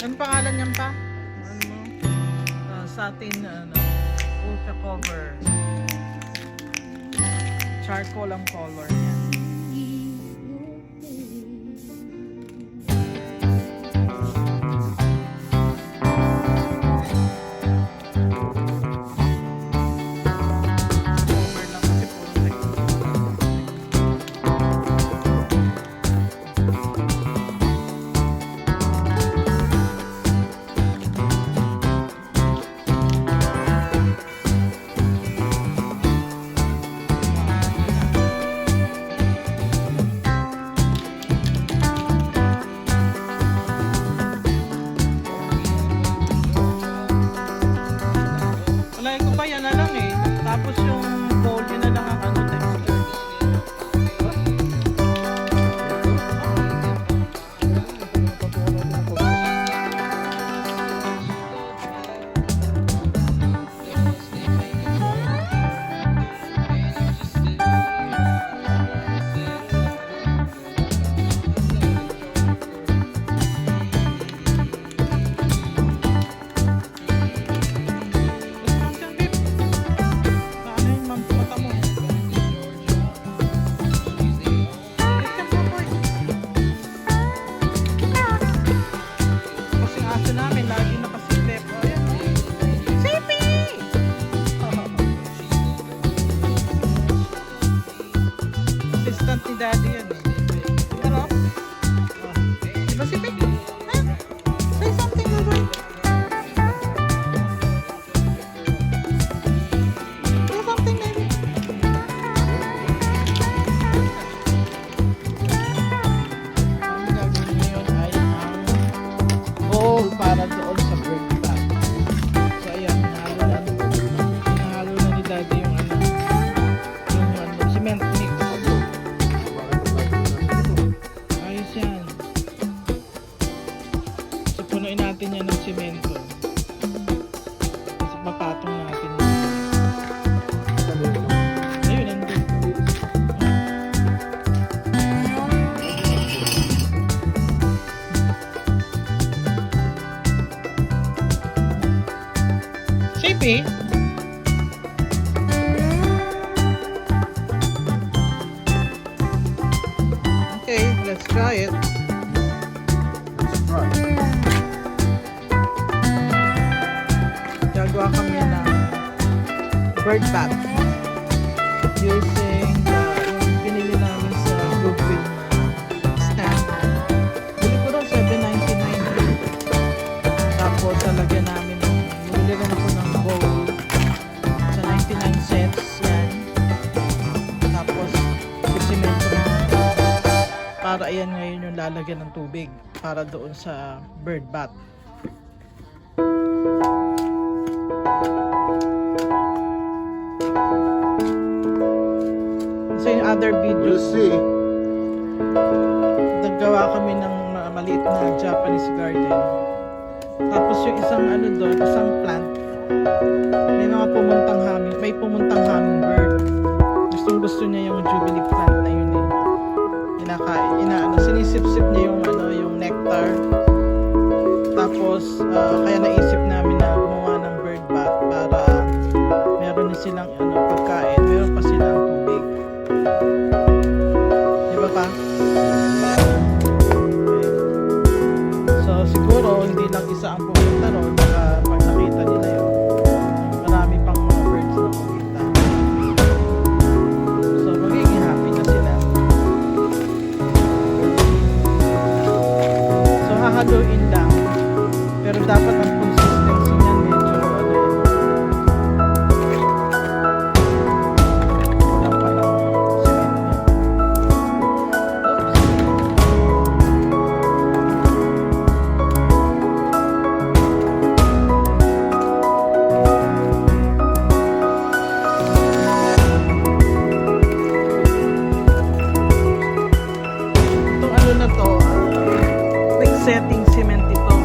Ano pangalan niyan pa? Ano? Satin ultra cover. Charcoal ang color niya. Tapos yung bowl yun na lang ang ano texture. Ni daddy yan eh. Pero, diba si Pick? Ha? Say something, boy. Say something, baby. Ang gagawin ngayon ay ang bowl para doon sa bird bath. So ayan, nahalo na ni daddy yung cement mix. Punuin natin yan ng simento. Kasi papatong natin. Ayun, nandun. Shapey? Okay, let's try it. Gagawa kami ng bird bath using yung binili namin sa Peruvian stand. Bili ko doon $7.99. Tapos lalagyan namin bumili rin ako ng bowl sa 99 cents yan. Tapos simento na para ayan ngayon yung lalagyan ng tubig para doon sa bird bath. So in other videos, naggawa kami ng maliit na Japanese garden. Tapos yung isang ano doon, isang plant, may pumuntang hummingbird. Gusto niya yung jubilee plant na yun eh. Sinisip-sip niya yung nectar. Tapos kaya naisip namin na gumawa ng bird bath para meron na silang pagkain, meron pa silang tubig. Di ba pa? Okay. So siguro hindi lang isa ang pumunta ron, baka pag nakita nila yun, marami pang mga birds na pumunta. So magiging happy na sila. So hahaluin lang. Pero dapat ang consistency niyan medyo kulang pa ng cement. Itong ano na to, quick setting cement ito.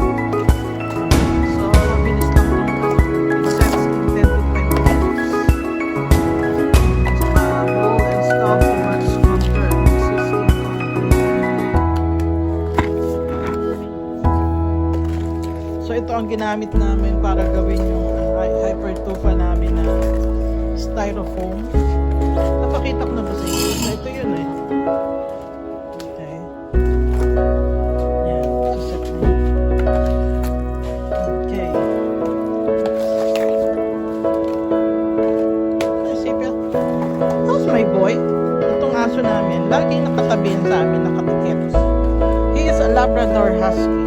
ito ang ginamit namin para gawin yung hypertufa namin na styrofoam. Napakita ko na ba sa inyo? Ito yun eh. Okay. Yan. Suset na yun. Okay. Ay, sipya. How's my boy? Itong aso namin, laging nakatabihan sa amin, nakatikit. He is a Labrador Husky.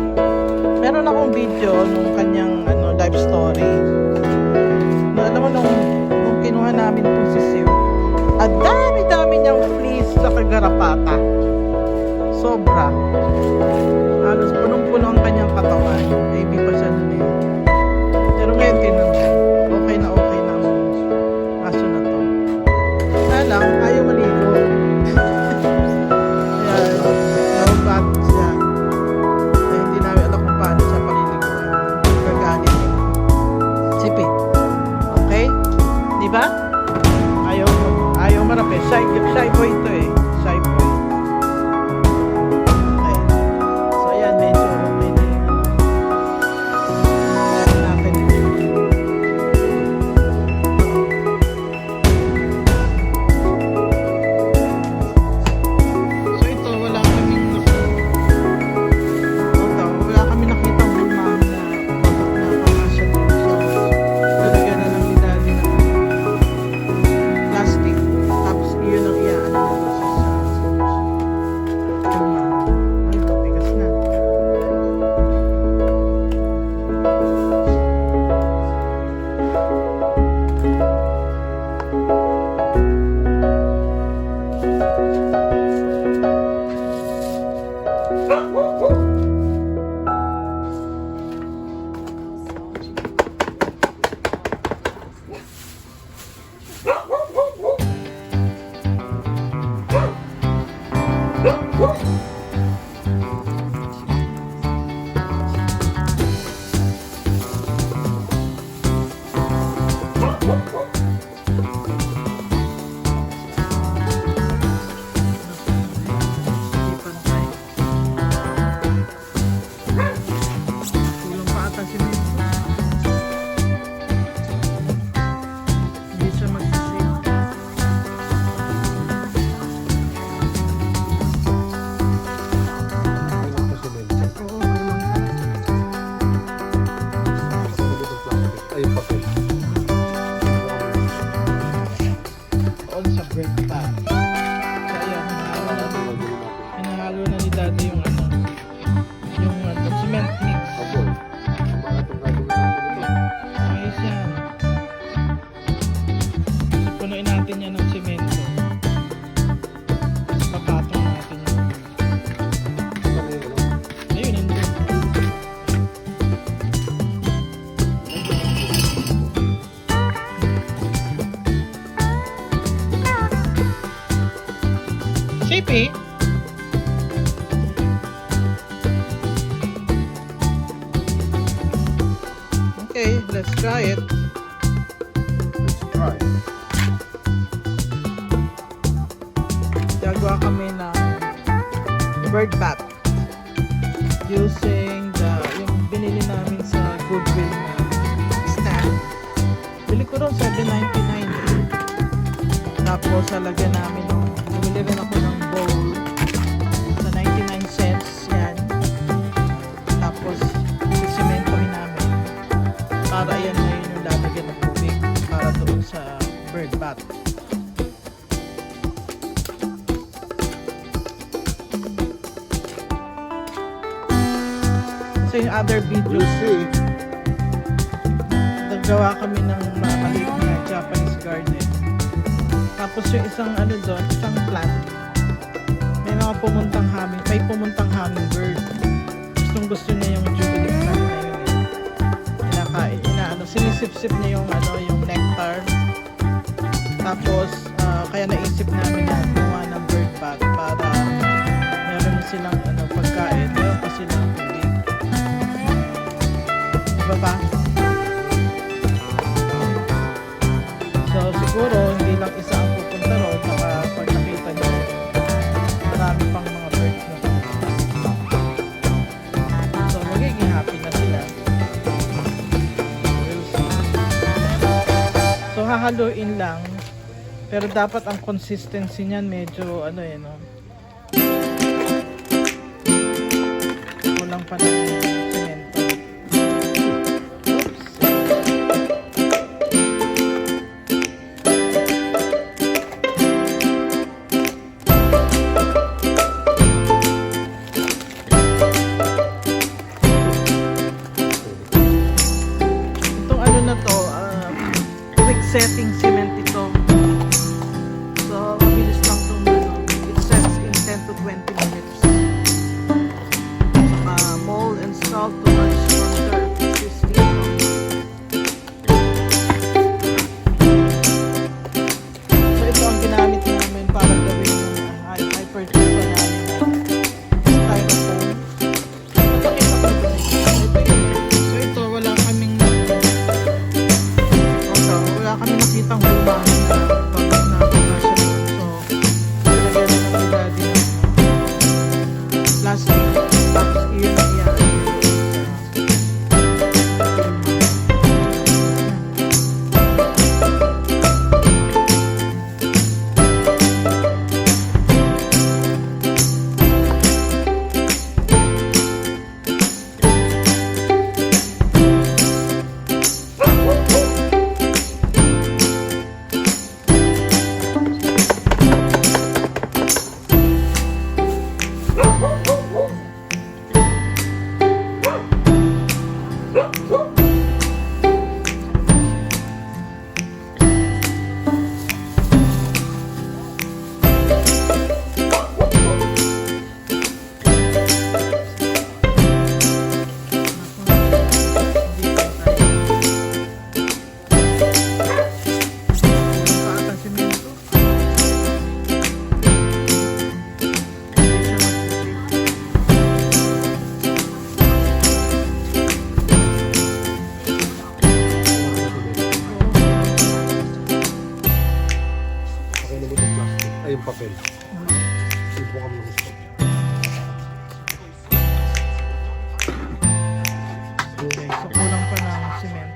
Meron akong video nung kanyang live story. Alam mo nung kinuha namin itong si Sir, ang dami-dami niyang fleas sa kagarapata. Sobra. Halos punong-puno ang kanyang katawan. Baby pa siya nun eh. Pero ngayon tinan mo, okay na ang aso na to. Kaya lang, ayaw maligo. Kaya, nahubat siya. Kaya hindi namin alam kung paano siya paliliguan. Gagalit. Sipi. Okay? Di ba? Ayaw marapit. Shy boy ito eh. Shy boy. Okay. So ayan, medyo okay na yung natin. So ito, wala kaming nakita mo na pamasya dito. So, lalagyan na lang ni Daddy na plastic. Tapos yun ang iyaan na ay, matigas na. Tulong pa ata si Mel. Hindi siya magsisip. Oo, Ay, papel. all sa bread pan. So ayan, hinahalo na ni Daddy yung cement mix. Ayos yan. Punuin natin yan ng semento. Tapos papatong natin yan. Ayun, nandun. Sipi. Okay, let's try it. Right. Gagawa kami ng bird bath using yung binili namin sa Goodwill na stand. Bili ko rin $7.99. Tapos lalagyan namin bumili rin ako ng bowl sa 99 cents yan. Tapos sisementohin namin para yan na yun yung lalagyan ng tubig para doon sa bird bath. So yung other videos, naggawa kami ng maliit na Japanese garden. Tapos yung isang isang plant, may pumuntang hummingbird. Gusto niya yung jubilee plant na yun eh. Kinakain, sinisip-sip niya yung nectar. Tapos kaya naisip namin na gumawa ng bird bath para meron silang pagkain, meron pa silang tubig. Diba ba? So siguro hindi lang isa ang pupunta ron, pag nakita nyo marami pang mga birds na pupunta. So magiging happy na sila. hahaluin lang. Pero dapat ang consistency niyan medyo ano eh, no? Kulang pa ng semento. Itong ano na to, quick setting cement ito. So, mabilis lang itong it sets in 10 to 20 minutes. Mold and salt to much stronger existing. So, ito ang ginamit namin para gawin yung hypertube pa namin styrofoam. Pakita ko ito. So, ito wala kaming nakitang hulmahan na pagod na siya. So, nilagyan na ng daddy ng plastic. Tapos iyon na iyan. Ay, yung papel. Subukan mo gusto. Okay, so kulang pa ng cement.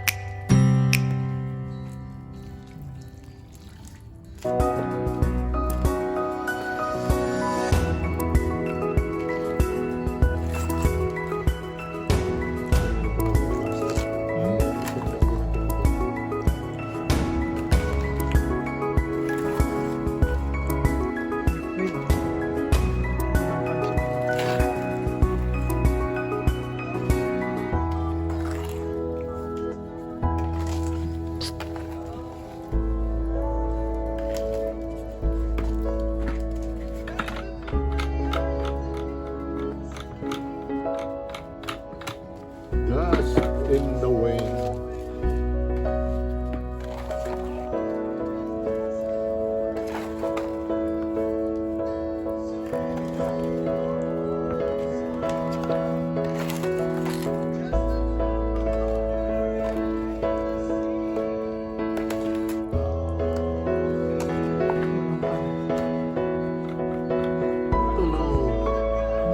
Dust in the wind.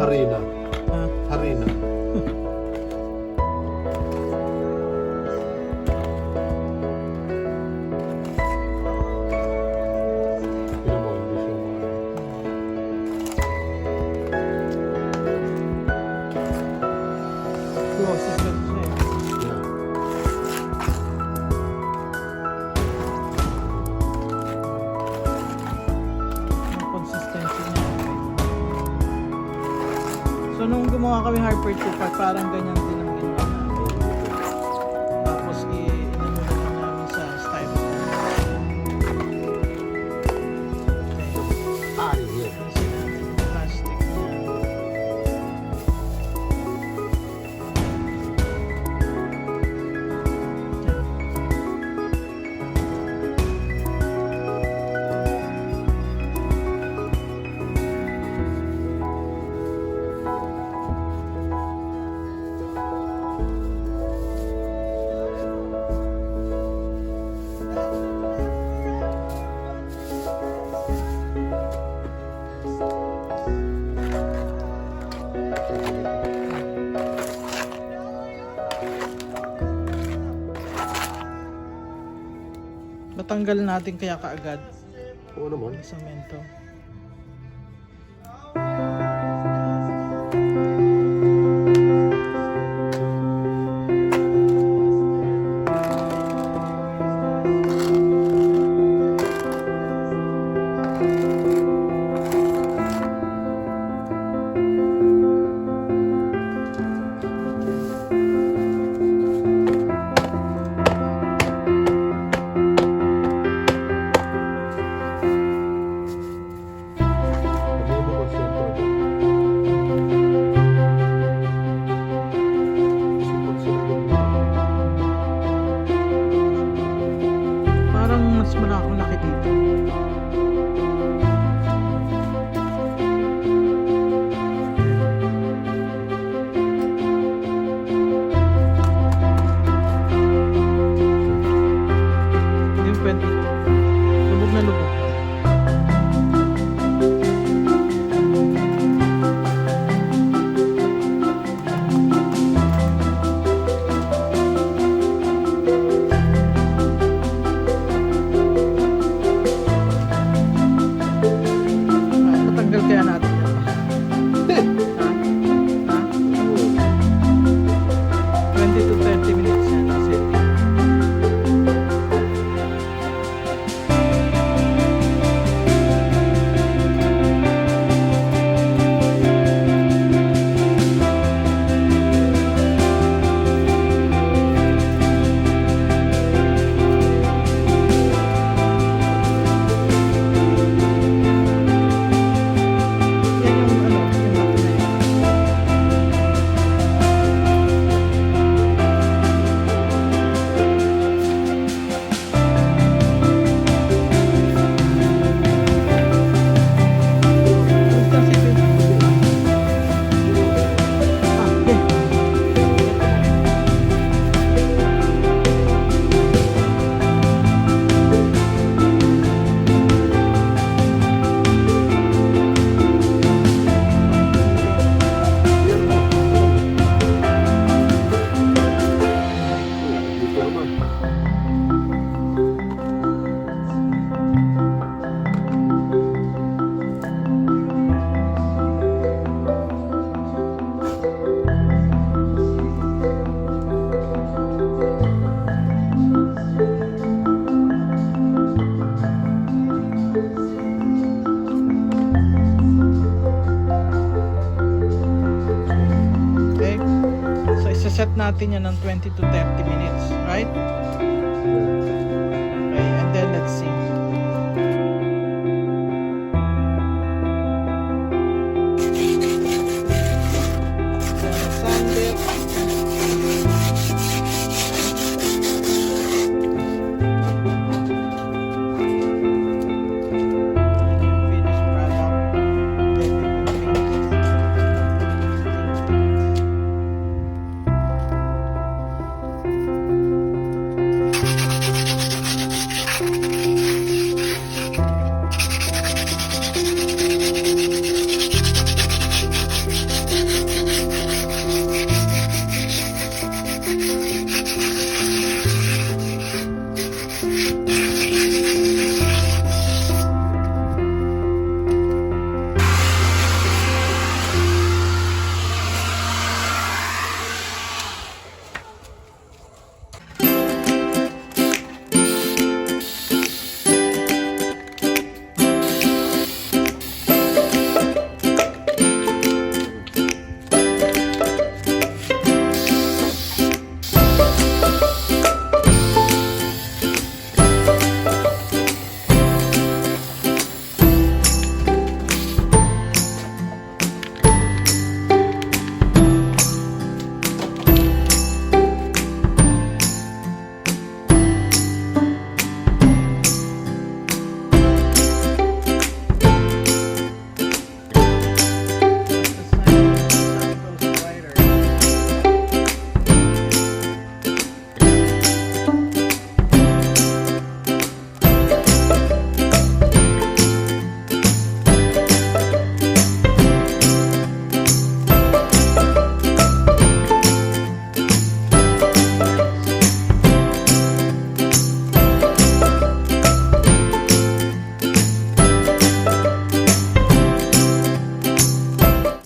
Harina. Harina. So nung gumawa kami hypertube, parang ganyan din ang ginawa namin. Tapos inano na lang namin sa styrofoam. Out of here. Kasi namin yung plastic niya. Matanggal natin kaya kaagad Oo naman. ang semento. Sabihin mo kung saan to. Kasi pag sinabi mo, Parang mas malaki laki dito. Yung pwede. Lubog na lubog. Matanggal kaya natin yan. Ha? Ha? 20 to 30 minutes yan ang setting. Yan yung ano, yung makina yan. Huwag kang sipin. Okay. dito naman. Okay? So, isa-set natin yan ng 20 to 30 minutes, right? Yeah.